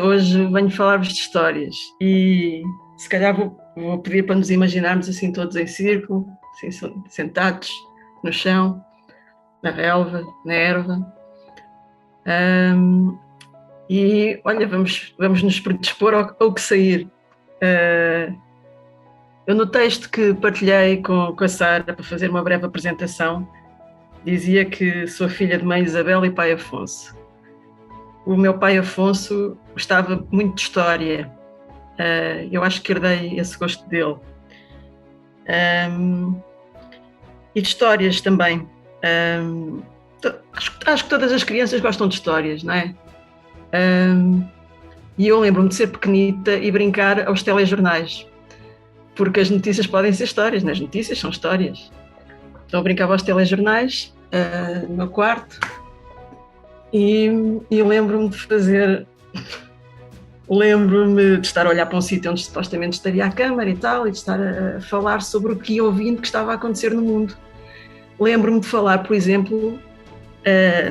Hoje venho falar-vos de histórias e se calhar vou pedir para nos imaginarmos assim todos em círculo, assim, sentados no chão, na relva, na erva. E olha, vamos nos predispor ao que sair. Eu no texto que partilhei com a Sara para fazer uma breve apresentação, dizia que sou filha de mãe Isabel e pai Afonso. O meu pai Afonso gostava muito de história. Eu acho que herdei esse gosto dele. E de histórias também. Acho que todas as crianças gostam de histórias, não é? E eu lembro-me de ser pequenita e brincar aos telejornais, porque as notícias podem ser histórias, as notícias são histórias. Então eu brincava aos telejornais no meu quarto e lembro-me de fazer... Lembro-me de estar a olhar para um sítio onde supostamente estaria a câmara e tal, e de estar a falar sobre o que ia ouvindo que estava a acontecer no mundo. Lembro-me de falar, por exemplo,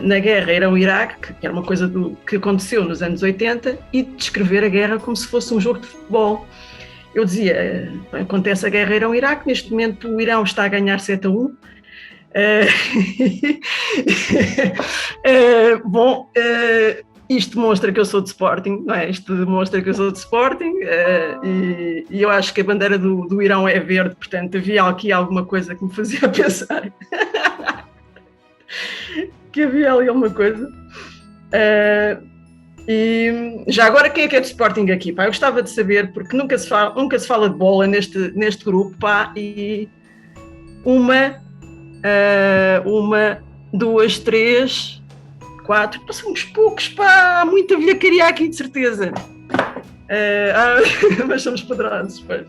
na guerra Irão-Iraque, que era uma coisa que aconteceu nos anos 80, e de descrever a guerra como se fosse um jogo de futebol. Eu dizia, acontece a guerra Irão-Iraque, neste momento o Irão está a ganhar 7-1. Isto demonstra que eu sou de Sporting, não é? Isto demonstra que eu sou de Sporting e eu acho que a bandeira do Irão é verde, portanto havia aqui alguma coisa que me fazia pensar que havia ali alguma coisa. E já agora, quem é que é de Sporting aqui? Pá, eu gostava de saber, porque nunca se fala de bola neste grupo, pá, e uma, duas, três, 4, são uns poucos, pá, há muita velhacaria aqui, de certeza. Mas somos poderosos, pois.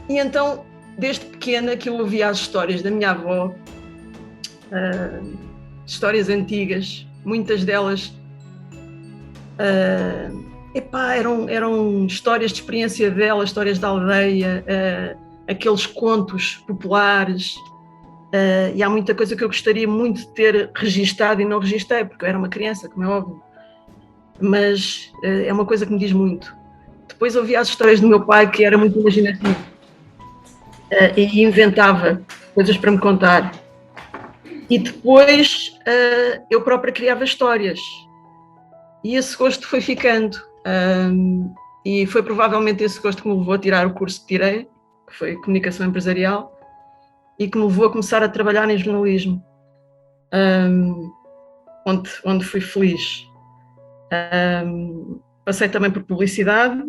E então, desde pequena que eu ouvia as histórias da minha avó, histórias antigas, muitas delas eram histórias de experiência dela, histórias da aldeia, aqueles contos populares. E há muita coisa que eu gostaria muito de ter registado e não registrei, porque eu era uma criança, como é óbvio. Mas é uma coisa que me diz muito. Depois ouvia as histórias do meu pai, que era muito imaginativo, e inventava coisas para me contar. E depois eu própria criava histórias. E esse gosto foi ficando. E foi provavelmente esse gosto que me levou a tirar o curso que tirei, que foi Comunicação Empresarial, e que me levou a começar a trabalhar em jornalismo, onde fui feliz. Passei também por publicidade,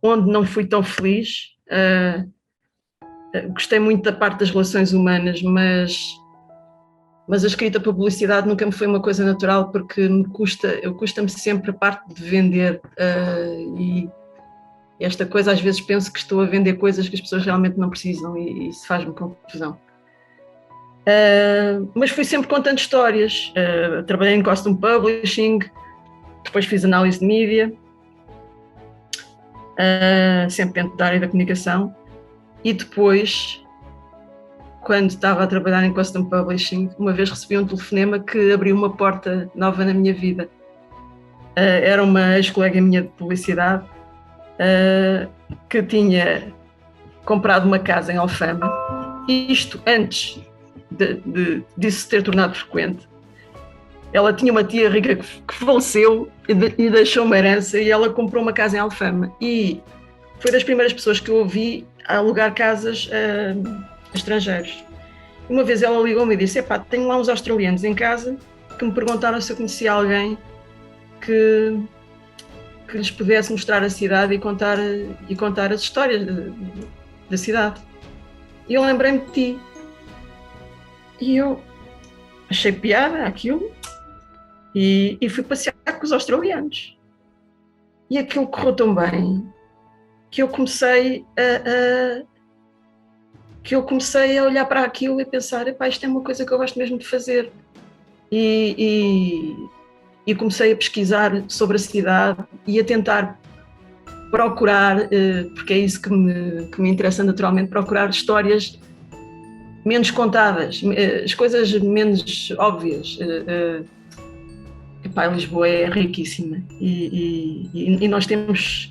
onde não fui tão feliz. Gostei muito da parte das relações humanas, mas a escrita para publicidade nunca me foi uma coisa natural, porque custa-me sempre a parte de vender, e esta coisa, às vezes penso que estou a vender coisas que as pessoas realmente não precisam, e isso faz-me confusão. Mas fui sempre contando histórias. Trabalhei em costume publishing, depois fiz análise de mídia, sempre dentro da área da comunicação, e depois, quando estava a trabalhar em costume publishing, uma vez recebi um telefonema que abriu uma porta nova na minha vida. Era uma ex-colega minha de publicidade, que tinha comprado uma casa em Alfama, e isto antes disso ter tornado frequente. Ela tinha uma tia rica que faleceu e deixou uma herança, e ela comprou uma casa em Alfama, e foi das primeiras pessoas que eu ouvi a alugar casas a estrangeiros. Uma vez ela ligou-me e disse: tenho lá uns australianos em casa que me perguntaram se eu conhecia alguém que lhes pudesse mostrar a cidade e contar as histórias da cidade. E eu lembrei-me de ti. E eu achei piada aquilo e fui passear com os australianos. E aquilo correu tão bem que eu comecei a olhar para aquilo e pensar: isto é uma coisa que eu gosto mesmo de fazer. E comecei a pesquisar sobre a cidade e a tentar procurar, porque é isso que me interessa naturalmente, procurar histórias menos contadas, as coisas menos óbvias. Pá, Lisboa é riquíssima e nós temos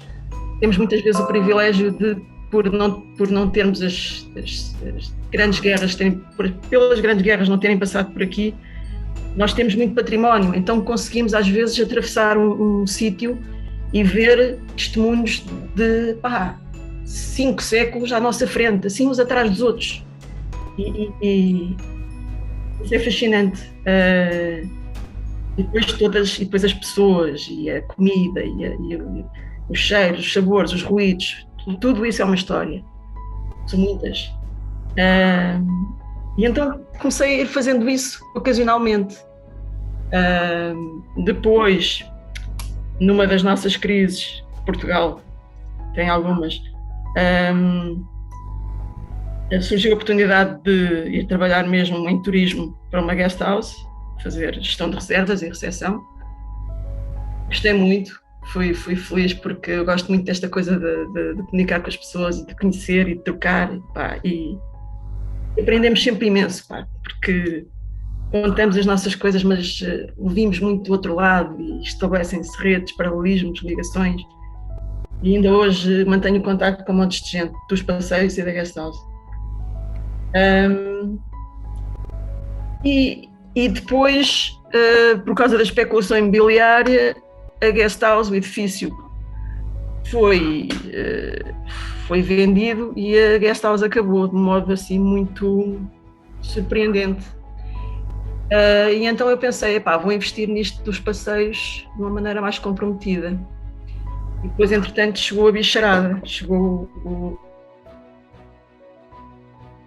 muitas vezes o privilégio de, por não termos as grandes guerras, pelas grandes guerras não terem passado por aqui, nós temos muito património, então conseguimos às vezes atravessar um sítio e ver testemunhos de 5 séculos à nossa frente, assim uns atrás dos outros. E isso é fascinante. E depois as pessoas, e a comida, e os cheiros, os sabores, os ruídos, tudo isso é uma história. São muitas. E então comecei a ir fazendo isso ocasionalmente. Depois, numa das nossas crises, Portugal tem algumas, surgiu a oportunidade de ir trabalhar mesmo em turismo para uma guest house, fazer gestão de reservas e recepção. Gostei muito, fui feliz porque eu gosto muito desta coisa de comunicar com as pessoas e de conhecer e de trocar, e aprendemos sempre imenso, porque contamos as nossas coisas, mas ouvimos muito do outro lado e estabelecem-se redes, paralelismos, ligações. E ainda hoje mantenho contato com montes de gente dos passeios e da guest house. E depois, por causa da especulação imobiliária, a guest house, o edifício, foi vendido e a guest house acabou de modo assim muito surpreendente. E então eu pensei, vou investir nisto dos passeios de uma maneira mais comprometida. E depois, entretanto, chegou a bicharada, chegou nos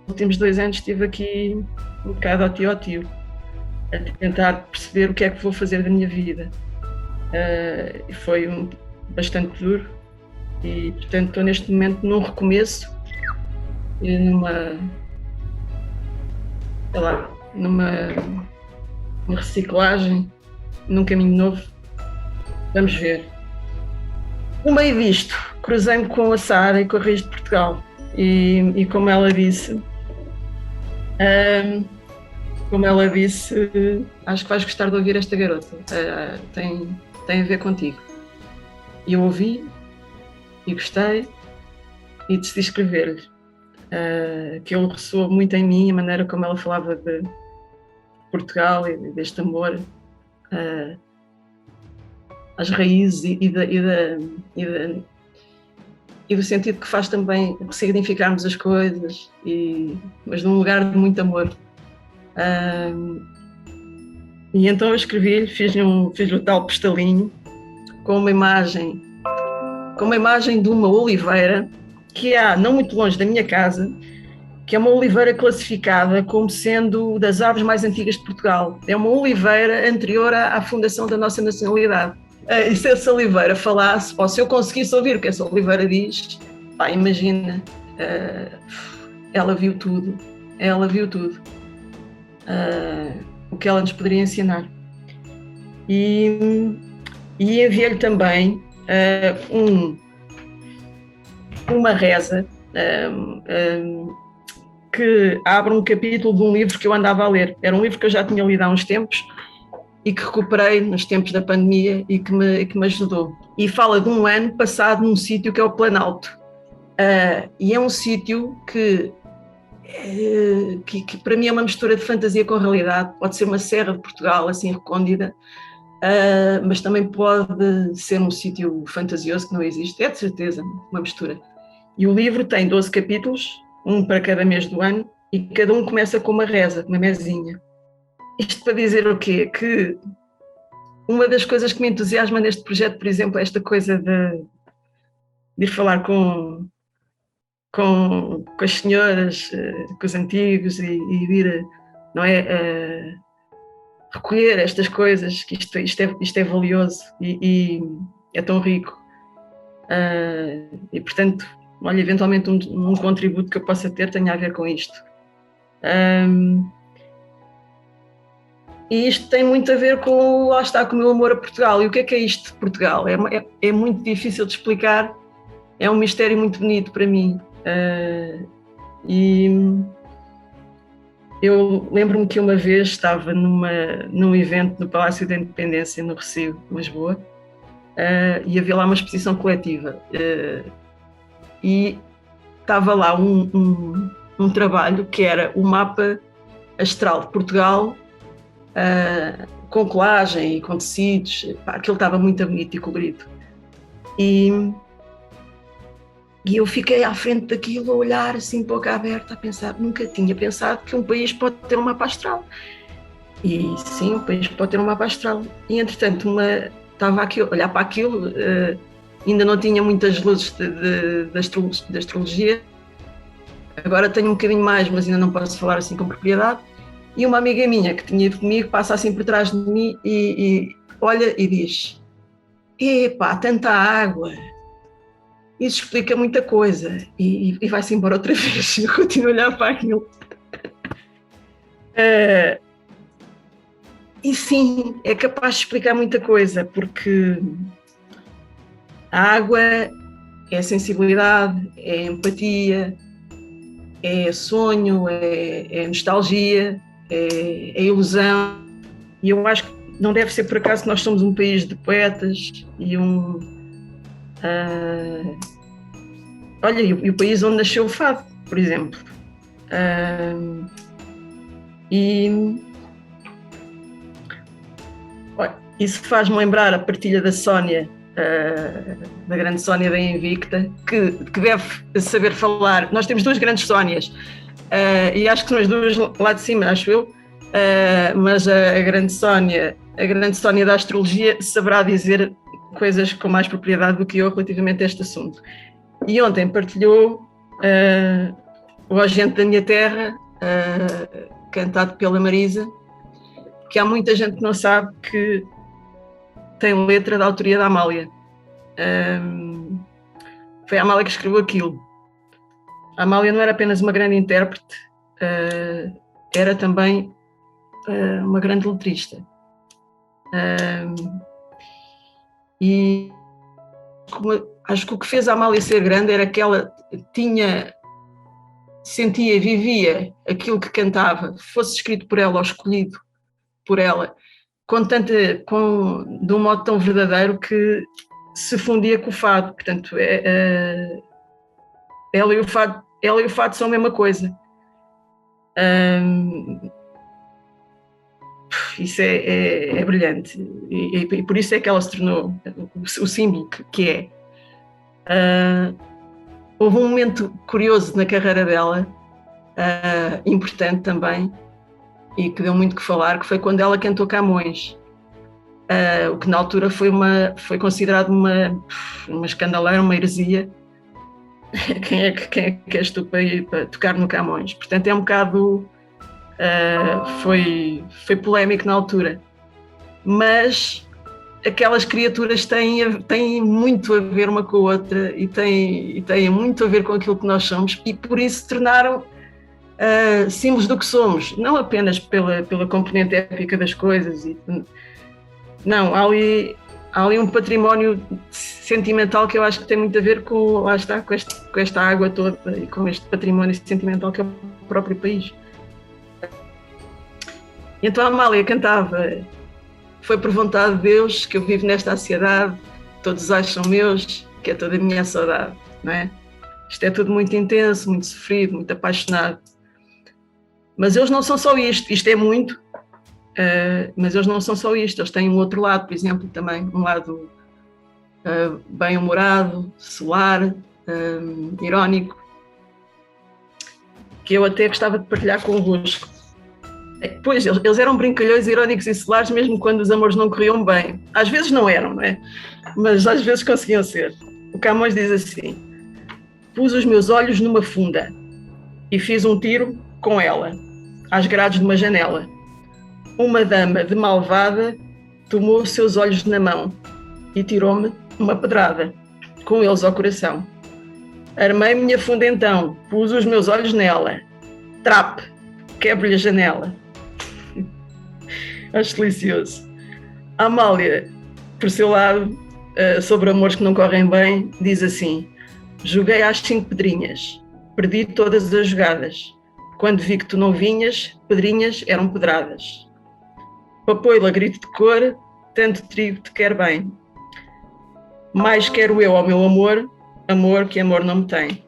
últimos 2 anos estive aqui um bocado ao tio, a tentar perceber o que é que vou fazer da minha vida. E foi bastante duro e, portanto, estou neste momento num recomeço, numa reciclagem, num caminho novo. Vamos ver. No meio disto, cruzei-me com a Sara e com a Raiz de Portugal e como ela disse, acho que vais gostar de ouvir esta garota, tem a ver contigo. E eu ouvi e gostei e decidi escrever-lhe, que ele ressoou muito em mim, a maneira como ela falava de Portugal e deste amor às raízes e do sentido que faz também significarmos as coisas, mas num lugar de muito amor. E então eu escrevi-lhe, fiz-lhe o tal postalinho com uma imagem de uma oliveira que há não muito longe da minha casa, que é uma oliveira classificada como sendo das árvores mais antigas de Portugal. É uma oliveira anterior à fundação da nossa nacionalidade. E se essa oliveira falasse, ou se eu conseguisse ouvir o que essa oliveira diz, imagina, ela viu tudo, o que ela nos poderia ensinar. E enviei-lhe também uma reza que abre um capítulo de um livro que eu andava a ler. Era um livro que eu já tinha lido há uns tempos e que recuperei nos tempos da pandemia e que me ajudou. E fala de um ano passado num sítio que é o Planalto. E é um sítio que para mim é uma mistura de fantasia com realidade. Pode ser uma serra de Portugal, assim recôndita, mas também pode ser um sítio fantasioso que não existe. É de certeza uma mistura. E o livro tem 12 capítulos, um para cada mês do ano, e cada um começa com uma reza, uma mesinha. Isto para dizer o quê? Que uma das coisas que me entusiasma neste projeto, por exemplo, é esta coisa de ir falar com as senhoras, com os antigos e de ir, não é, recolher estas coisas, que isto é valioso e é tão rico. E, portanto, olha, eventualmente um contributo que eu possa ter tenha a ver com isto. E isto tem muito a ver com, lá está, com o meu amor a Portugal. E o que é isto de Portugal? É muito difícil de explicar, é um mistério muito bonito para mim. E Eu lembro-me que uma vez estava num evento no Palácio da Independência, no Recio, Lisboa, e havia lá uma exposição coletiva. E estava lá um trabalho que era o mapa astral de Portugal, com colagem e com tecidos. Aquilo estava muito bonito e colorido. E eu fiquei à frente daquilo, a olhar assim, boca aberta, a pensar, nunca tinha pensado que um país pode ter um mapa astral. E sim, um país pode ter um mapa astral. E entretanto, estava aqui a olhar para aquilo, ainda não tinha muitas luzes de astrologia, agora tenho um bocadinho mais, mas ainda não posso falar assim com propriedade. E uma amiga minha que tinha ido comigo passa assim por trás de mim e olha e diz: epá, tanta água, isso explica muita coisa. E vai-se embora outra vez. Eu continuo a olhar para aquilo. E sim, é capaz de explicar muita coisa, porque a água é sensibilidade, é empatia, é sonho, é nostalgia, é ilusão. E eu acho que não deve ser por acaso que nós somos um país de poetas e olha, e o país onde nasceu o fado, por exemplo. Isso faz-me lembrar a partilha da Sónia, da grande Sónia da Invicta, que deve saber falar. Nós temos duas grandes Sónias, e acho que são as duas lá de cima, acho eu, mas a grande Sónia da astrologia saberá dizer coisas com mais propriedade do que eu relativamente a este assunto. E ontem partilhou o Ó Gente da Minha Terra, cantado pela Marisa, que há muita gente que não sabe que tem letra da autoria da Amália. Foi a Amália que escreveu aquilo. A Amália não era apenas uma grande intérprete, era também uma grande letrista. E acho que o que fez a Amália ser grande era que ela sentia e vivia aquilo que cantava, fosse escrito por ela ou escolhido por ela, de um modo tão verdadeiro que se fundia com o fado. Portanto, ela e o fado são a mesma coisa. Isso é brilhante, e por isso é que ela se tornou o símbolo que é. Houve um momento curioso na carreira dela, importante também, e que deu muito que falar, que foi quando ela cantou Camões, o que na altura foi considerado uma escandaleira, uma heresia. Quem é que és tu para tocar no Camões? Portanto, é um bocado... foi polémico na altura, mas aquelas criaturas têm muito a ver uma com a outra e têm muito a ver com aquilo que nós somos, e por isso se tornaram símbolos do que somos, não apenas pela componente épica das coisas. Não, há ali um património sentimental que eu acho que tem muito a ver com esta água toda e com este património sentimental que é o próprio país. Então a Amália cantava: foi por vontade de Deus que eu vivo nesta ansiedade, todos os ais são meus, que é toda a minha saudade, não é? Isto é tudo muito intenso, muito sofrido, muito apaixonado. Mas eles não são só isto é muito, mas eles não são só isto, eles têm um outro lado, por exemplo, também, um lado bem-humorado, solar, irónico, que eu até gostava de partilhar convosco. Pois, eles eram brincalhões, irónicos e solares mesmo quando os amores não corriam bem. Às vezes não eram, não é? Mas às vezes conseguiam ser. O Camões diz assim: pus os meus olhos numa funda e fiz um tiro com ela, às grades de uma janela. Uma dama de malvada tomou os seus olhos na mão e tirou-me uma pedrada, com eles ao coração. Armei minha funda então, pus os meus olhos nela. Trape, quebro-lhe a janela. Acho delicioso. A Amália, por seu lado, sobre amores que não correm bem, diz assim: joguei às 5 pedrinhas, perdi todas as jogadas. Quando vi que tu não vinhas, pedrinhas eram pedradas. Papoila, grito de cor, tanto trigo te quer bem. Mais quero eu ao meu amor, amor que amor não me tem.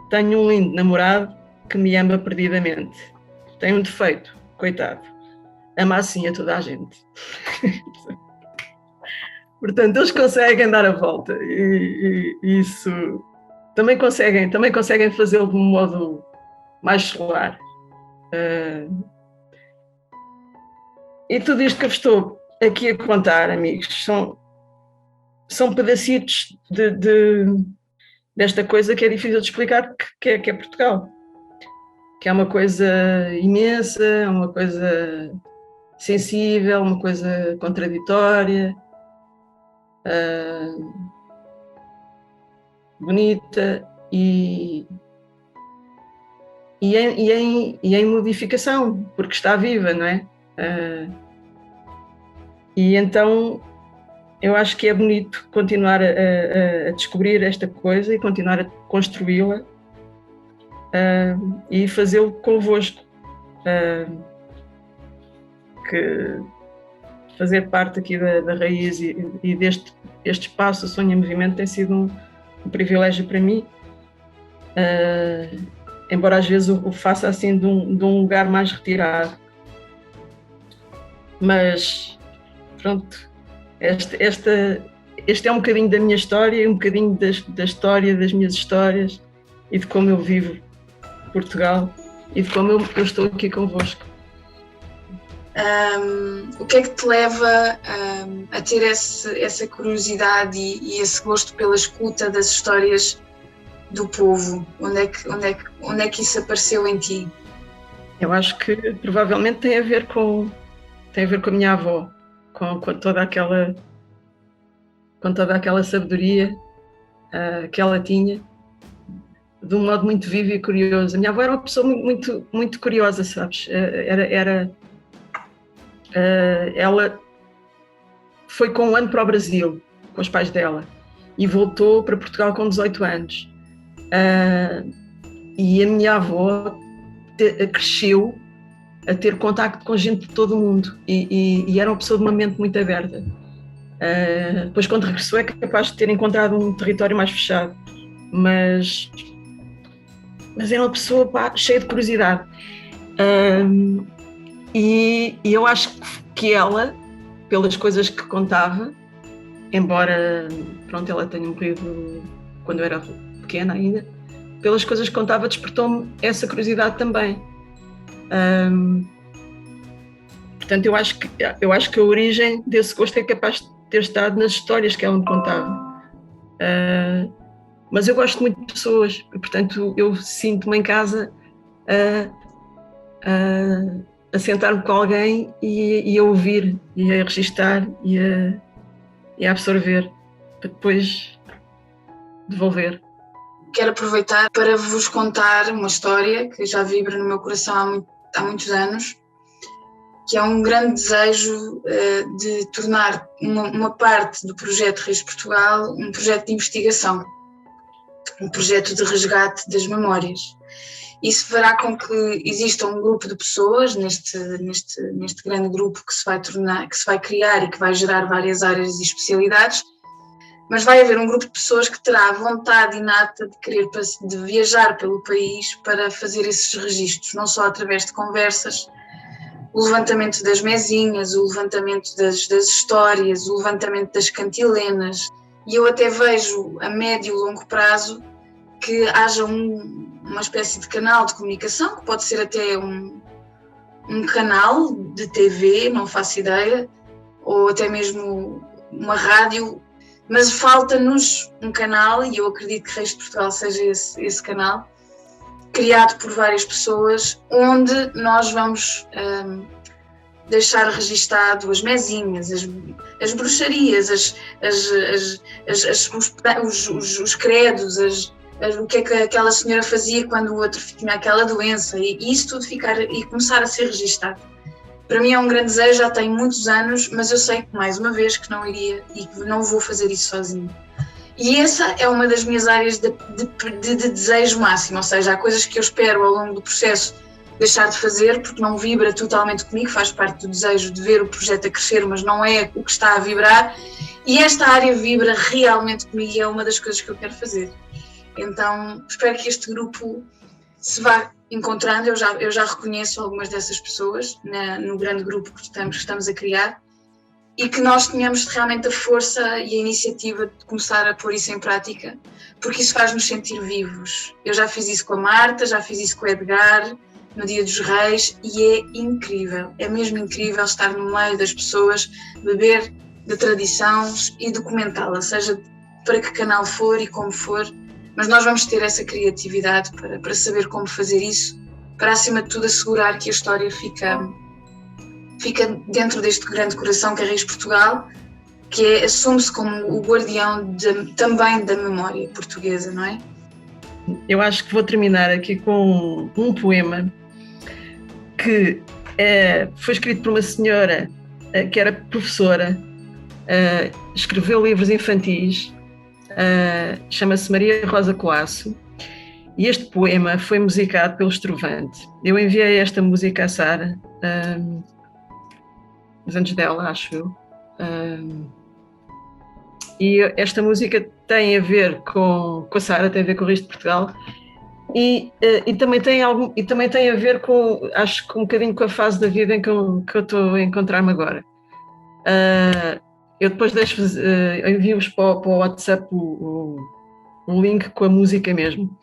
Tenho um lindo namorado que me ama perdidamente. Tem um defeito, coitado. Ama assim a toda a gente. Portanto, eles conseguem dar a volta e isso também conseguem fazê-lo de um modo mais solar. E tudo isto que eu estou aqui a contar, amigos, são pedacitos desta coisa que é difícil de explicar, que é Portugal. Que é uma coisa imensa, uma coisa sensível, uma coisa contraditória, bonita e em modificação, porque está viva, não é? E então eu acho que é bonito continuar a descobrir esta coisa e continuar a construí-la e fazê-lo convosco. Que fazer parte aqui da Raiz e deste espaço, o Sonho em Movimento, tem sido um privilégio para mim, embora às vezes o faça assim de um lugar mais retirado. Mas pronto, este é um bocadinho da minha história, um bocadinho da história das minhas histórias e de como eu vivo Portugal e de como eu estou aqui convosco. O que é que te leva a ter essa curiosidade e esse gosto pela escuta das histórias do povo? Onde é que isso apareceu em ti? Eu acho que provavelmente tem a ver com a minha avó, com toda aquela sabedoria que ela tinha, de um modo muito vivo e curioso. A minha avó era uma pessoa muito, muito curiosa, sabes? Ela foi com um ano para o Brasil, com os pais dela, e voltou para Portugal com 18 anos. E a minha avó cresceu a ter contacto com gente de todo o mundo e era uma pessoa de uma mente muito aberta. Depois, quando regressou, é capaz de ter encontrado um território mais fechado, mas era uma pessoa cheia de curiosidade. E eu acho que ela, pelas coisas que contava, embora pronto, ela tenha morrido quando eu era pequena ainda, pelas coisas que contava, despertou-me essa curiosidade também. Portanto, eu acho que a origem desse gosto é capaz de ter estado nas histórias que ela me contava. Mas eu gosto muito de pessoas, portanto, eu sinto-me em casa a sentar-me com alguém e a ouvir, e a registar, e a absorver, para depois devolver. Quero aproveitar para vos contar uma história que já vibra no meu coração há muitos anos, que é um grande desejo de tornar uma parte do projeto Raiz Portugal um projeto de investigação, um projeto de resgate das memórias. Isso fará com que exista um grupo de pessoas neste grande grupo que se vai criar e que vai gerar várias áreas e especialidades, mas vai haver um grupo de pessoas que terá vontade inata de querer de viajar pelo país para fazer esses registros, não só através de conversas, o levantamento das mesinhas, o levantamento das histórias, o levantamento das cantilenas, e eu até vejo a médio e longo prazo que haja uma espécie de canal de comunicação, que pode ser até um canal de TV, não faço ideia, ou até mesmo uma rádio, mas falta-nos um canal, e eu acredito que Raiz de Portugal seja esse canal, criado por várias pessoas, onde nós vamos deixar registado as mesinhas, as bruxarias, os credos, o que é que aquela senhora fazia quando o outro tinha aquela doença, e isso tudo ficar e começar a ser registado. Para mim é um grande desejo, já tenho muitos anos, mas eu sei que mais uma vez que não iria e que não vou fazer isso sozinho. E essa é uma das minhas áreas de desejo máximo, ou seja, há coisas que eu espero ao longo do processo deixar de fazer porque não vibra totalmente comigo, faz parte do desejo de ver o projeto a crescer, mas não é o que está a vibrar, e esta área vibra realmente comigo e é uma das coisas que eu quero fazer. Então espero que este grupo se vá encontrando, eu já reconheço algumas dessas pessoas no grande grupo que estamos a criar, e que nós tenhamos realmente a força e a iniciativa de começar a pôr isso em prática, porque isso faz-nos sentir vivos. Eu já fiz isso com a Marta, já fiz isso com o Edgar, no Dia dos Reis, e é incrível, é mesmo incrível estar no meio das pessoas, beber da tradição e documentá-la, seja para que canal for e como for, mas nós vamos ter essa criatividade para saber como fazer isso, para acima de tudo assegurar que a história fica dentro deste grande coração que é Reis Portugal, que assume-se como o guardião também da memória portuguesa, não é? Eu acho que vou terminar aqui com um poema que foi escrito por uma senhora que era professora, escreveu livros infantis, chama-se Maria Rosa Coasso, e este poema foi musicado pelo Estrovante. Eu enviei esta música à Sara, antes dela, acho eu. E esta música tem a ver com a Sara, tem a ver com o Reis de Portugal, e também tem a ver com, acho que um bocadinho com a fase da vida em que eu estou a encontrar-me agora. Eu depois envio-vos para o WhatsApp o link com a música mesmo.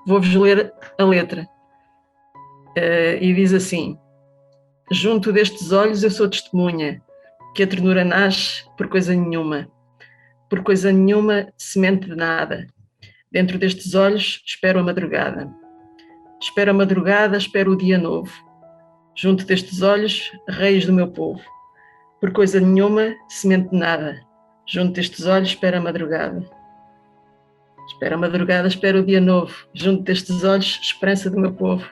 Vou-vos ler a letra. E diz assim: junto destes olhos eu sou testemunha, que a ternura nasce por coisa nenhuma, semente de nada. Dentro destes olhos espero a madrugada. Espero a madrugada, espero o dia novo. Junto destes olhos, reis do meu povo. Por coisa nenhuma, semente de nada. Junto destes olhos espero a madrugada. Espero a madrugada, espero o dia novo. Junto destes olhos, esperança do meu povo.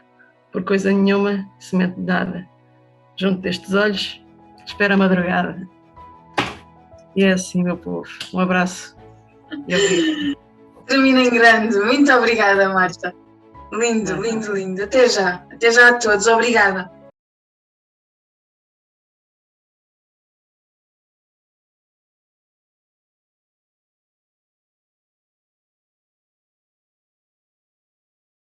Por coisa nenhuma, semente de nada. Junto destes olhos, espero a madrugada. E é assim, meu povo. Um abraço. Termina em grande. Muito obrigada, Marta. Lindo, lindo, lindo. Até já. Até já a todos. Obrigada.